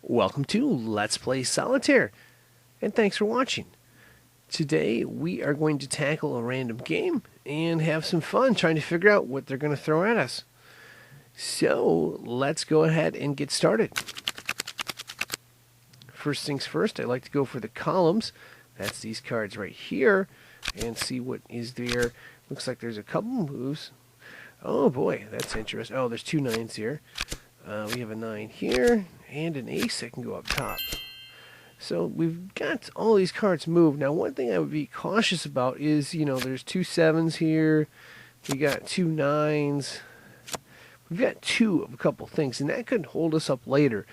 Welcome to Let's Play Solitaire, and thanks for watching. Today we are going to tackle a random game and have some fun trying to figure out what they're going to throw at us. So let's go ahead and get started. First things first, I like to go for the columns. That's these cards right here, and see what is there. Looks like there's a couple moves. Oh boy, that's interesting. Oh, there's two nines here. We have a 9 here, and an ace that can go up top. So we've got all these cards moved. Now, one thing I would be cautious about is, there's two 7s here. We got two 9s. We've got 2 of a couple things, and that could hold us up later.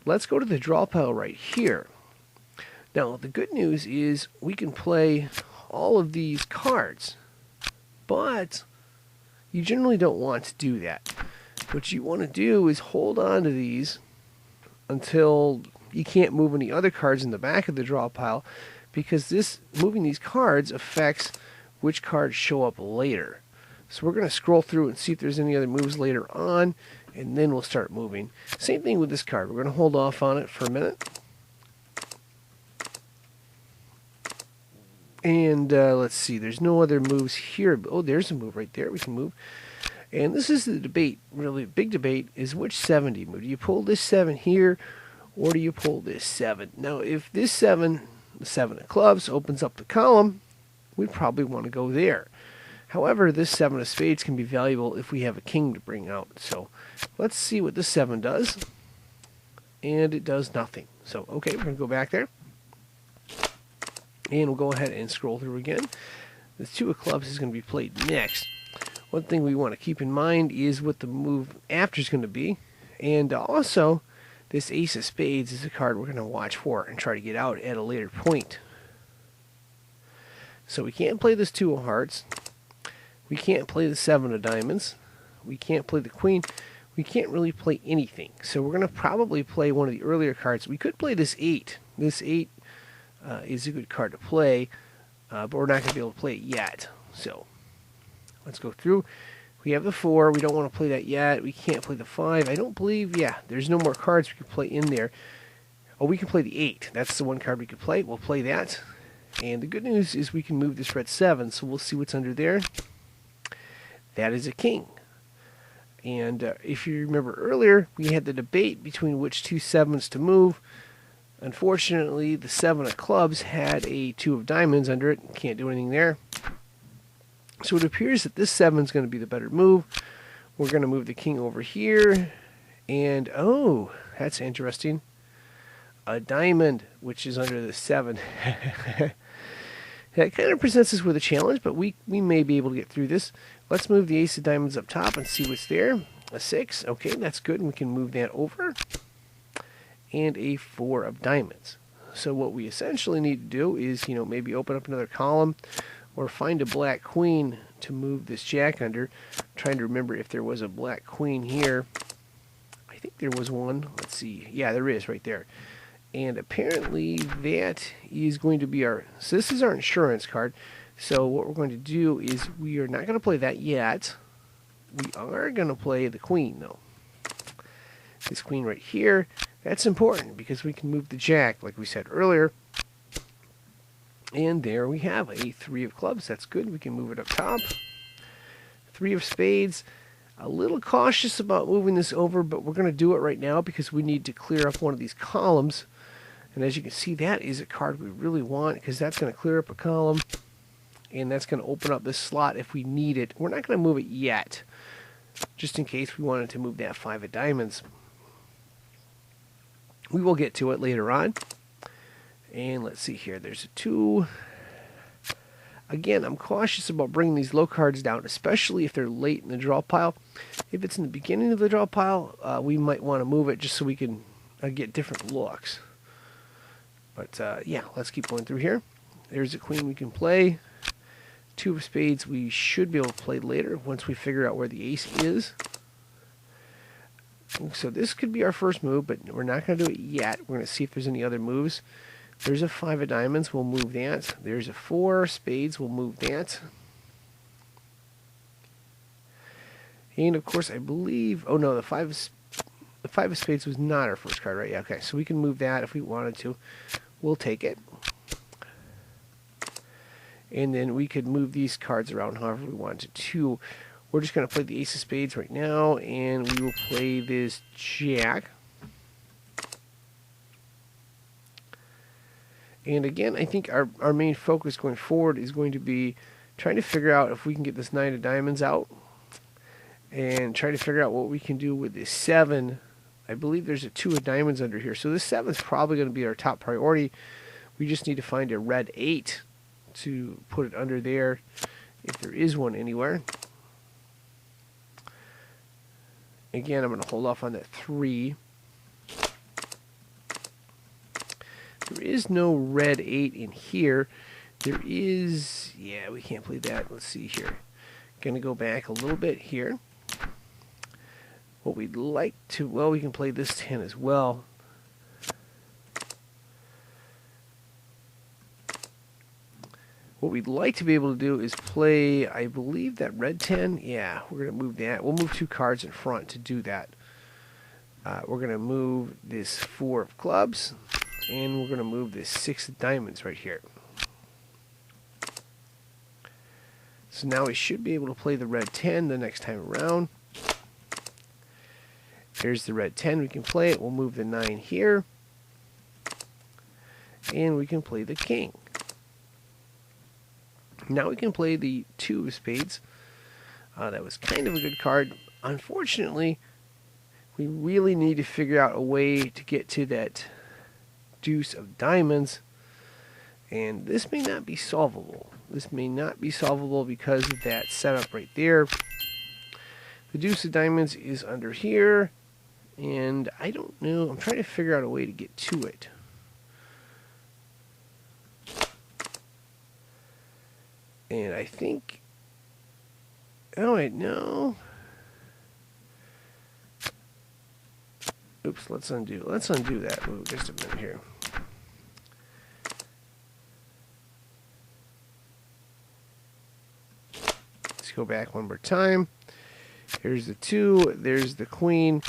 Let's go to the draw pile right here. Now, the good news is we can play all of these cards, but you generally don't want to do that. What you want to do is hold on to these until you can't move any other cards in the back of the draw pile, because moving these cards affects which cards show up later. So we're going to scroll through and see if there's any other moves later on, and then we'll start moving. Same thing with this card. We're going to hold off on it for a minute. And let's see, there's no other moves here. Oh, there's a move right there we can move. And this is the debate, really big debate, is which 7 do you move? Do you pull this 7 here, or do you pull this 7? Now, if this 7, the 7 of clubs, opens up the column, we'd probably want to go there. However, this 7 of spades can be valuable if we have a king to bring out. So let's see what this 7 does. And it does nothing. So, okay, we're going to go back there. And we'll go ahead and scroll through again. The 2 of clubs is going to be played next. One thing we want to keep in mind is what the move after is going to be. And also, this ace of spades is a card we're going to watch for and try to get out at a later point. So we can't play this 2 of hearts. We can't play the 7 of diamonds. We can't play the queen. We can't really play anything. So we're going to probably play one of the earlier cards. We could play this 8. This 8 is a good card to play, but we're not going to be able to play it yet. So let's go through. We have the 4. We don't want to play that yet. We can't play the 5. I don't believe, there's no more cards we can play in there. Oh, we can play the 8. That's the one card we could play. We'll play that. And the good news is we can move this red 7, so we'll see what's under there. That is a king. And if you remember earlier, we had the debate between which 2 7s to move. Unfortunately, the 7 of clubs had a 2 of diamonds under it. Can't do anything there. So it appears that this 7 is going to be the better move. We're going to move the king over here. And, oh, that's interesting. A diamond, which is under the 7. That kind of presents us with a challenge, but we may be able to get through this. Let's move the ace of diamonds up top and see what's there. A 6. Okay, that's good. And we can move that over. And a 4 of diamonds. So what we essentially need to do is, maybe open up another column or find a black queen to move this jack under. I'm trying to remember if there was a black queen here. I think there was one. Let's see. Yeah, there is right there. And apparently that is going to be so this is our insurance card. So what we're going to do is we are not going to play that yet. We are going to play the queen, though. This queen right here. That's important because we can move the jack, like we said earlier. And there we have a 3 of clubs. That's good. We can move it up top. 3 of spades. A little cautious about moving this over, but we're going to do it right now because we need to clear up one of these columns. And as you can see, that is a card we really want because that's going to clear up a column. And that's going to open up this slot if we need it. We're not going to move it yet, just in case we wanted to move that 5 of diamonds. We will get to it later on. And let's see here. There's a 2. Again, I'm cautious about bringing these low cards down, especially if they're late in the draw pile. If it's in the beginning of the draw pile, we might want to move it just so we can get different looks. But, let's keep going through here. There's a queen we can play. 2 of spades we should be able to play later once we figure out where the ace is. So this could be our first move, but we're not going to do it yet. We're going to see if there's any other moves. There's a 5 of diamonds. We'll move that. There's a 4 spades. We'll move that. And, of course, I believe... Oh, no, the The 5 of spades was not our first card, right? Yeah, okay, so we can move that if we wanted to. We'll take it. And then we could move these cards around however we wanted to. We're just going to play the ace of spades right now, and we will play this jack. And again, I think our main focus going forward is going to be trying to figure out if we can get this 9 of diamonds out, and try to figure out what we can do with this 7. I believe there's a 2 of diamonds under here, so this 7 is probably going to be our top priority. We just need to find a red 8 to put it under there, if there is one anywhere. Again, I'm going to hold off on that 3. There is no red 8 in here. There is, yeah, we can't play that. Let's see here. Going to go back a little bit here. What we'd like to, well, we can play this 10 as well. What we'd like to be able to do is play, I believe, that red 10. Yeah, we're going to move that. We'll move 2 cards in front to do that. We're going to move this 4 of clubs, and we're going to move this 6 of diamonds right here. So now we should be able to play the red 10 the next time around. There's the red 10. We can play it. We'll move the 9 here. And we can play the king. Now we can play the 2 of spades. That was kind of a good card. Unfortunately, we really need to figure out a way to get to that deuce of diamonds. And this may not be solvable. This may not be solvable because of that setup right there. The deuce of diamonds is under here. And I don't know. I'm trying to figure out a way to get to it. And I think... Oh, wait, no. Oops, let's undo that move just a minute here. Let's go back one more time. Here's the 2, there's the queen.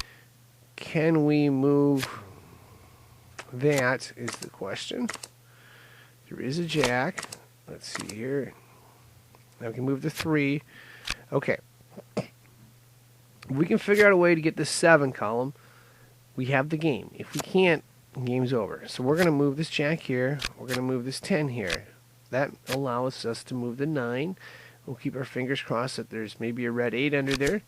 Can we move that is the question. There is a jack. Let's see here. Now we can move the 3. Okay. We can figure out a way to get the 7 column. We have the game. If we can't, the game's over. So we're going to move this jack here. We're going to move this 10 here. That allows us to move the 9. We'll keep our fingers crossed that there's maybe a red 8 under there.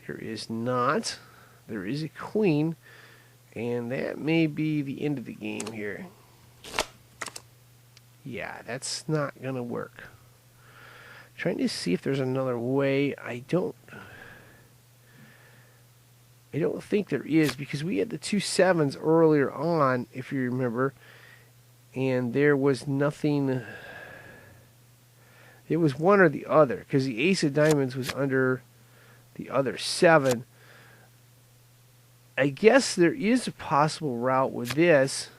There is not. There is a queen. And that may be the end of the game here. Yeah, that's not going to work. Trying to see if there's another way. I don't think there is, because we had the 2 7s earlier on, if you remember, and there was nothing. It was one or the other, because the ace of diamonds was under the other 7. I guess there is a possible route with this.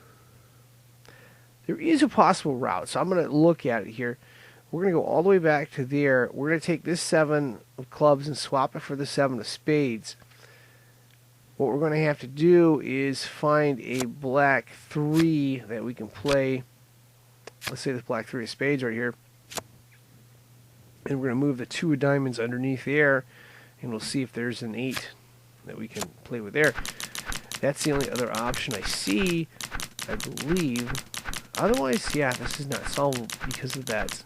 There is a possible route, so I'm going to look at it here. We're going to go all the way back to there. We're going to take this 7 of clubs and swap it for the 7 of spades. What we're going to have to do is find a black 3 that we can play. Let's say this black 3 of spades right here. And we're going to move the 2 of diamonds underneath there. And we'll see if there's an 8 that we can play with there. That's the only other option I see, I believe. Otherwise, yeah, this is not solvable because of that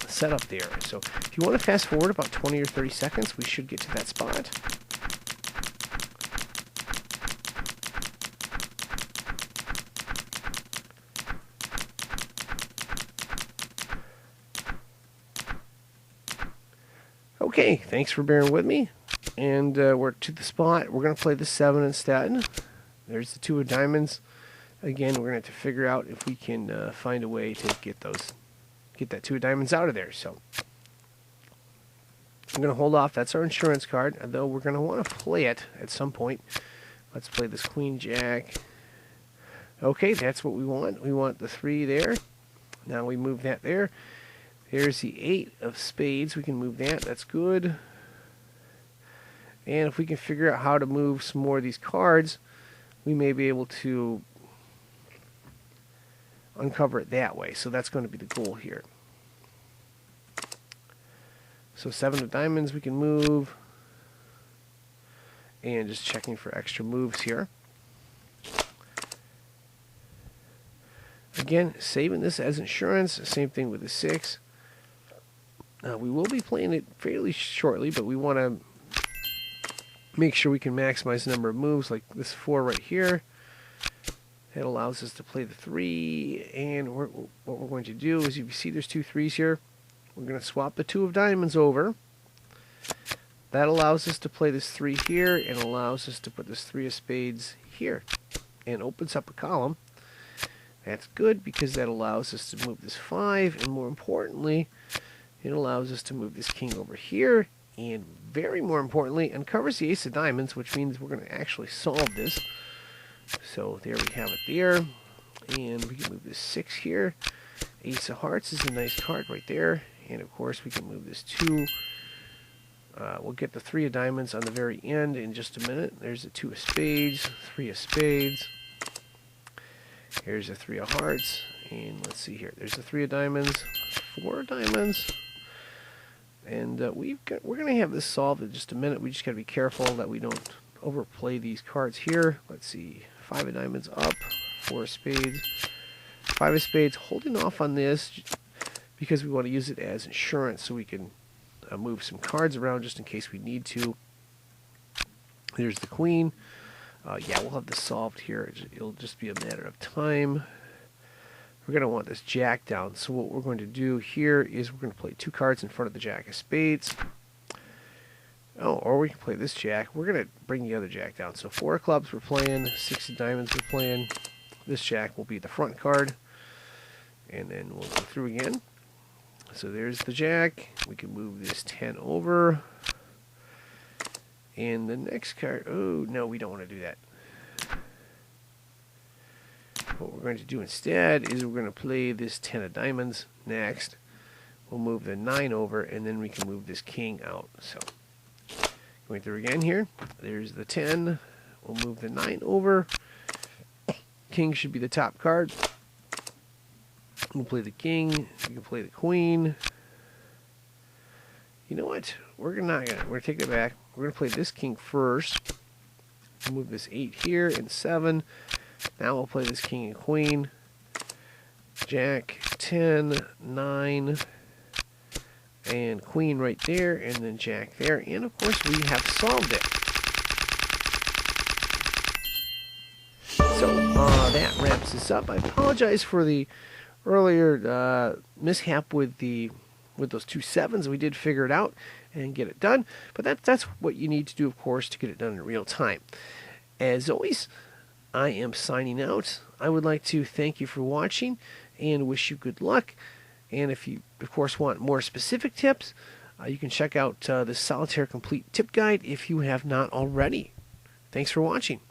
setup there. So if you want to fast forward about 20 or 30 seconds, we should get to that spot. Okay, thanks for bearing with me. And we're to the spot. We're going to play the 7 instead. There's the 2 of diamonds. Again, we're going to have to figure out if we can find a way to get that 2 of diamonds out of there. So I'm going to hold off. That's our insurance card, although we're going to want to play it at some point. Let's play this queen jack. Okay, that's what we want. We want the 3 there. Now we move that there. There's the 8 of spades. We can move that. That's good. And if we can figure out how to move some more of these cards, we may be able to uncover it that way. So that's going to be the goal here. So 7 of diamonds we can move. And just checking for extra moves here. Again, saving this as insurance. Same thing with the 6. We will be playing it fairly shortly, but we want to make sure we can maximize the number of moves, like this 4 right here. That allows us to play the 3, and what we're going to do is, if you see there's 2 3s here, we're going to swap the 2 of diamonds over. That allows us to play this 3 here, and allows us to put this 3 of spades here, and opens up a column. That's good because that allows us to move this 5, and more importantly, it allows us to move this king over here, and very more importantly, uncovers the ace of diamonds, which means we're going to actually solve this. So there we have it there, and we can move this 6 here. Ace of hearts is a nice card right there, and of course we can move this 2. We'll get the 3 of diamonds on the very end in just a minute. There's the 2 of spades, 3 of spades. Here's the 3 of hearts, and let's see here. There's the 3 of diamonds, 4 of diamonds, and we're going to have this solved in just a minute. We just got to be careful that we don't overplay these cards here. Let's see, 5 of diamonds up, 4 of spades, 5 of spades. Holding off on this because we want to use it as insurance, so we can move some cards around just in case we need to. There's the queen. Yeah, we'll have this solved here. It'll just be a matter of time. We're going to want this jack down. So what we're going to do here is we're going to play 2 cards in front of the jack of spades. Oh, or we can play this jack. We're going to bring the other jack down. So 4 of clubs we're playing, 6 of diamonds we're playing. This jack will be the front card. And then we'll go through again. So there's the jack. We can move this 10 over. And the next card, oh, no, we don't want to do that. What we're going to do instead is we're going to play this 10 of diamonds next. We'll move the 9 over, and then we can move this king out. So, going through again here. There's the 10. We'll move the 9 over. King should be the top card. We'll play the king. We can play the queen. You know what? We're going to take that back. We're going to play this king first. We'll move this 8 here and 7. Now we'll play this king and queen. Jack, 10, 9, and queen right there, and then jack there. And of course we have solved it. So that wraps this up. I apologize for the earlier mishap with those 2 7s. We did figure it out and get it done, but that's what you need to do, of course, to get it done in real time. As always, I am signing out. I would like to thank you for watching and wish you good luck. And if you, of course, want more specific tips, you can check out the Solitaire Complete Tip Guide if you have not already. Thanks for watching.